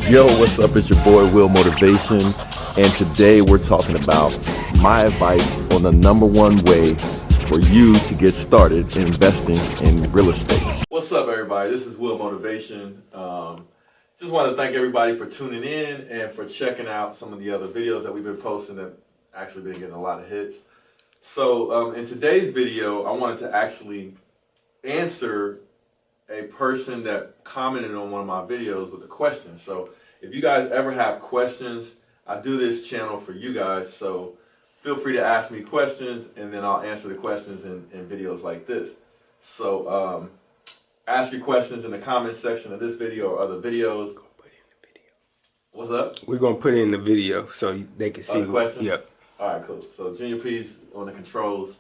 Yo, what's up? It's your boy Will Motivation, and today we're talking about my advice on the #1 way for you to get started investing in real estate. What's up, everybody? This is Will Motivation. Just want to thank everybody for tuning in and for checking out some of the other videos that we've been posting that actually been getting a lot of hits. So in today's video, I wanted to actually answer a person that commented on one of my videos with a question. So if you guys ever have questions, I do this channel for you guys, so feel free to ask me questions and then I'll answer the questions in videos like this. So ask your questions in the comment section of this video or other videos. What's up? We're gonna put it in the video so they can see the question. Yep. All right, cool. So Junior P's on the controls.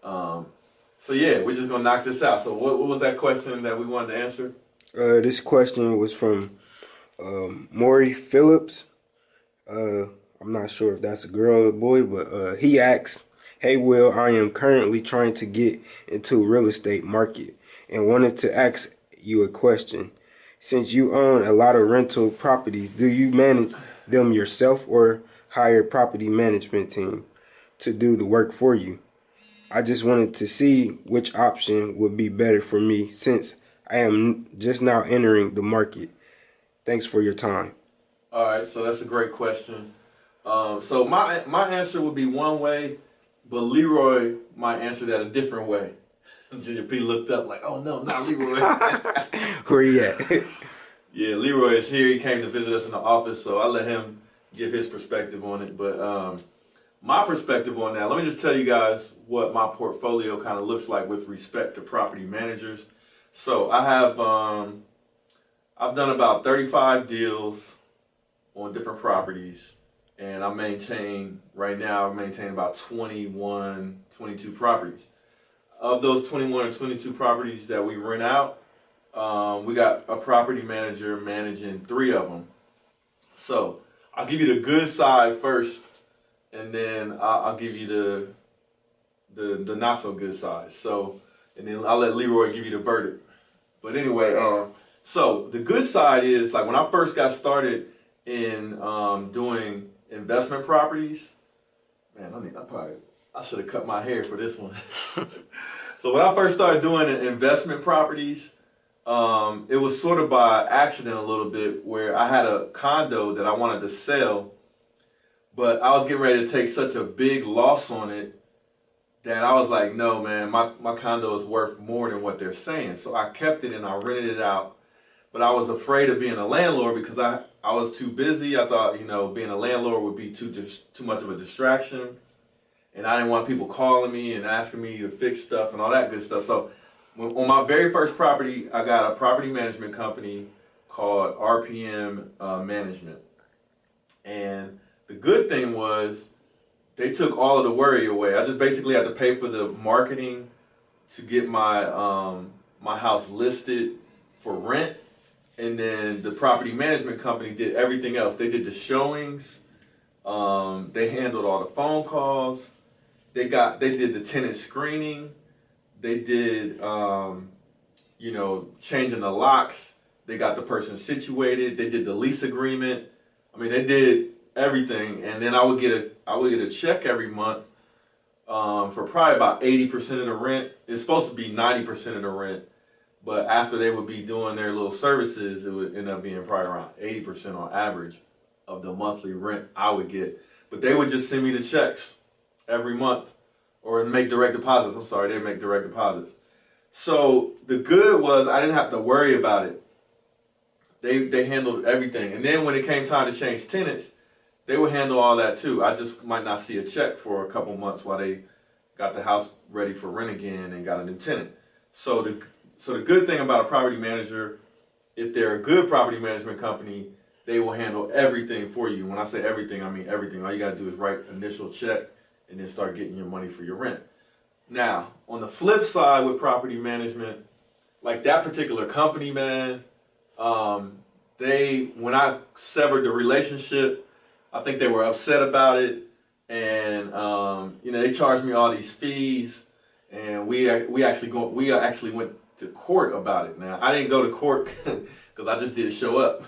So yeah, we're just gonna knock this out. So what was that question that we wanted to answer? This question was from Maury Phillips. I'm not sure if that's a girl or a boy, but he asks, "Hey Will, I am currently trying to get into real estate market and wanted to ask you a question. Since you own a lot of rental properties, do you manage them yourself or hire a property management team to do the work for you? I just wanted to see which option would be better for me since I am just now entering the market. Thanks for your time." All right, so that's a great question. So my answer would be one way, but Leroy might answer that a different way. Junior P looked up like, "Oh no, not Leroy." Where he at? Yeah, Leroy is here. He came to visit us in the office, so I'll let him give his perspective on it. But my perspective on that, let me just tell you guys what my portfolio kind of looks like with respect to property managers. So I have, I've done about 35 deals on different properties, and I maintain about 21, 22 properties. Of those 21 or 22 properties that we rent out, we got a property manager managing 3 of them. So I'll give you the good side first, and then I'll give you the not so good side. So, and then I'll let Leroy give you the verdict. But anyway, so the good side is, like, when I first got started in doing investment properties, man, I should have cut my hair for this one. So when I first started doing investment properties, it was sort of by accident a little bit, where I had a condo that I wanted to sell, but I was getting ready to take such a big loss on it that I was like, no, man, my condo is worth more than what they're saying. So I kept it and I rented it out. But I was afraid of being a landlord because I was too busy. I thought, being a landlord would be too much of a distraction. And I didn't want people calling me and asking me to fix stuff and all that good stuff. So on my very first property, I got a property management company called RPM Management. And the good thing was they took all of the worry away. I just basically had to pay for the marketing to get my my house listed for rent. And then the property management company did everything else. They did the showings. They handled all the phone calls. They did the tenant screening. They did, changing the locks. They got the person situated. They did the lease agreement. I mean, they did everything. And then I would get a check every month for probably about 80% of the rent. It's supposed to be 90% of the rent. But after they would be doing their little services, it would end up being probably around 80% on average of the monthly rent I would get. But they would just send me the checks every month, or make direct deposits. I'm sorry, they make direct deposits. So the good was I didn't have to worry about it. They handled everything. And then when it came time to change tenants, they would handle all that too. I just might not see a check for a couple months while they got the house ready for rent again and got a new tenant. So the good thing about a property manager, if they're a good property management company, they will handle everything for you. When I say everything, I mean everything. All you got to do is write initial check and then start getting your money for your rent. Now, on the flip side with property management, like that particular company, man, when I severed the relationship, I think they were upset about it. And, they charged me all these fees. and we actually went to court about it. Now I didn't go to court because I just didn't show up,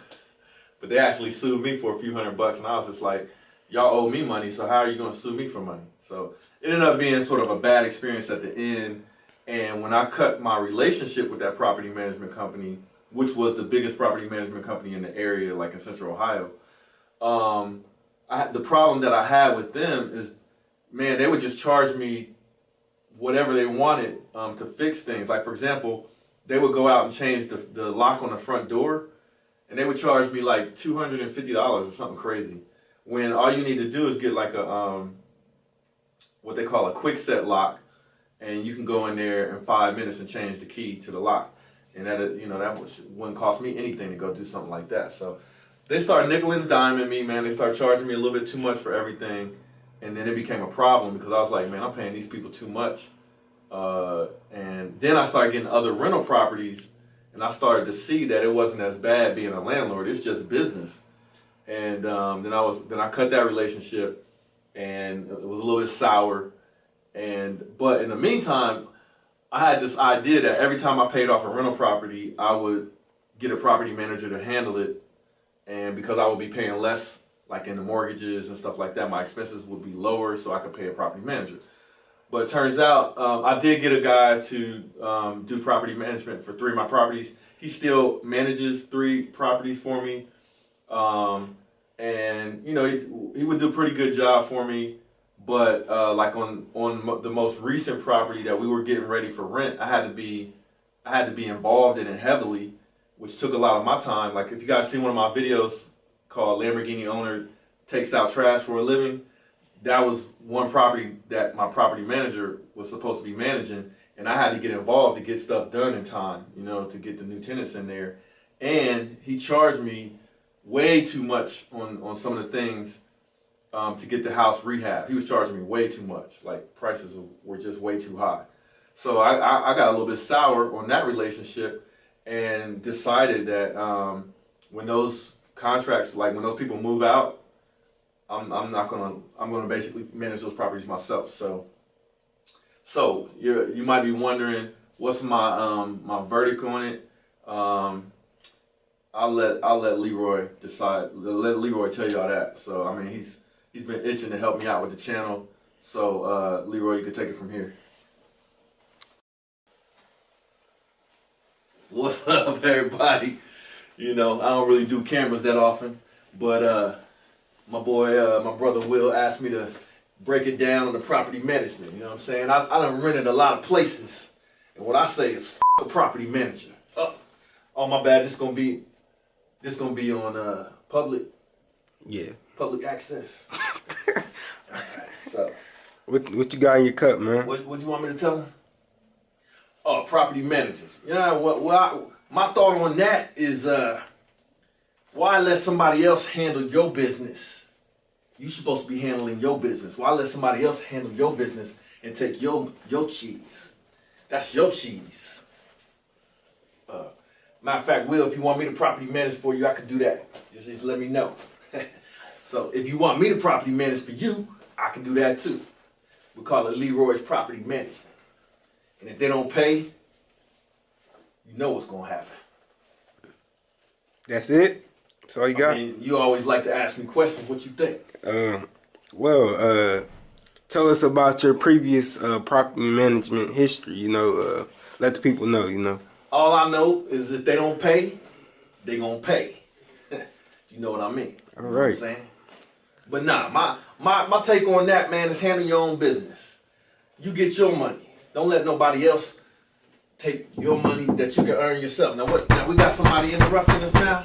but they actually sued me for a few $100, and I was just like, y'all owe me money, so how are you going to sue me for money? So it ended up being sort of a bad experience at the end. And when I cut my relationship with that property management company, which was the biggest property management company in the area, like in Central Ohio, the problem that I had with them is, man, they would just charge me whatever they wanted to fix things. Like, for example, they would go out and change the lock on the front door, and they would charge me like $250 or something crazy. When all you need to do is get like a what they call a quick set lock, and you can go in there in 5 minutes and change the key to the lock, and that wouldn't cost me anything to go do something like that. So they started nickel and diming me, man. They started charging me a little bit too much for everything, and then it became a problem because I was like, man, I'm paying these people too much. And then I started getting other rental properties, and I started to see that it wasn't as bad being a landlord. It's just business. And then I cut that relationship, and it was a little bit sour. But in the meantime, I had this idea that every time I paid off a rental property, I would get a property manager to handle it, and because I would be paying less, like in the mortgages and stuff like that, my expenses would be lower, so I could pay a property manager. But it turns out I did get a guy to do property management for 3 of my properties. He still manages 3 properties for me. And he would do a pretty good job for me, but like on the most recent property that we were getting ready for rent, I had to be involved in it heavily, which took a lot of my time. Like, if you guys see one of my videos called Lamborghini Owner Takes Out Trash for a Living, that was one property that my property manager was supposed to be managing, and I had to get involved to get stuff done in time, to get the new tenants in there. And he charged me way too much on some of the things to get the house rehab. He was charging me way too much. Like, prices were just way too high. So I got a little bit sour on that relationship and decided that when those contracts, like when those people move out, I'm gonna basically manage those properties myself. So you might be wondering, what's my my verdict on it? I'll let Leroy decide. Let Leroy tell y'all that. So I mean, he's been itching to help me out with the channel. So Leroy, you can take it from here. What's up, everybody? I don't really do cameras that often, but my brother Will asked me to break it down on the property management. You know what I'm saying? I done rented a lot of places, and what I say is a property manager. Oh my bad. This gonna be on public. Yeah. Public access. All right. So. What you got in your cup, man? What you want me to tell him? Oh, property managers. My thought on that is why let somebody else handle your business? You supposed to be handling your business. Why let somebody else handle your business and take your cheese? That's your cheese. Matter of fact, Will, if you want me to property manage for you, I could do that. Just let me know. So if you want me to property manage for you, I can do that too. We call it Leroy's Property Management. And if they don't pay, you know what's going to happen. That's it? That's all you got? I mean, you always like to ask me questions. What you think? Tell us about your previous property management history. Let the people know. All I know is if they don't pay, they gonna pay. You know what I mean? All right. You know what I'm saying? But nah, my take on that, man, is handle your own business. You get your money. Don't let nobody else take your money that you can earn yourself. Now what? Now we got somebody interrupting us now.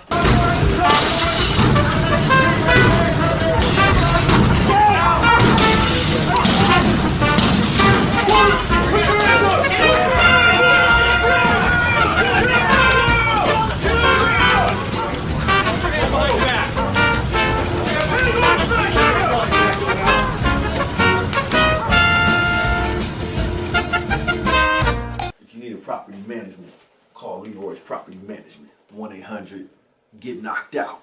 Property management, call Leroy's Property Management. 1-800 get knocked out.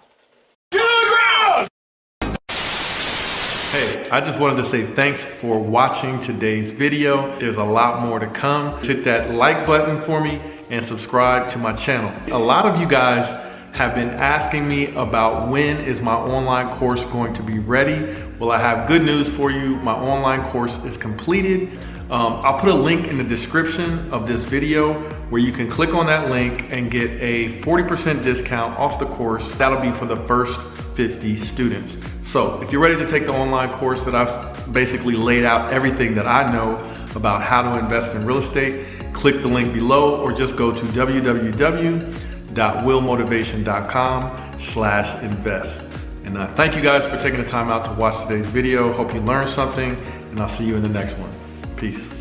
Hey, I just wanted to say thanks for watching today's video. There's a lot more to come. Hit that like button for me and subscribe to my channel. A lot of you guys have been asking me about when is my online course going to be ready. Well, I have good news for you. My online course is completed. I'll put a link in the description of this video where you can click on that link and get a 40% discount off the course. That'll be for the first 50 students. So if you're ready to take the online course that I've basically laid out everything that I know about how to invest in real estate, click the link below or just go to www.willmotivation.com/invest. And thank you guys for taking the time out to watch today's video. Hope you learned something, and I'll see you in the next one. Peace.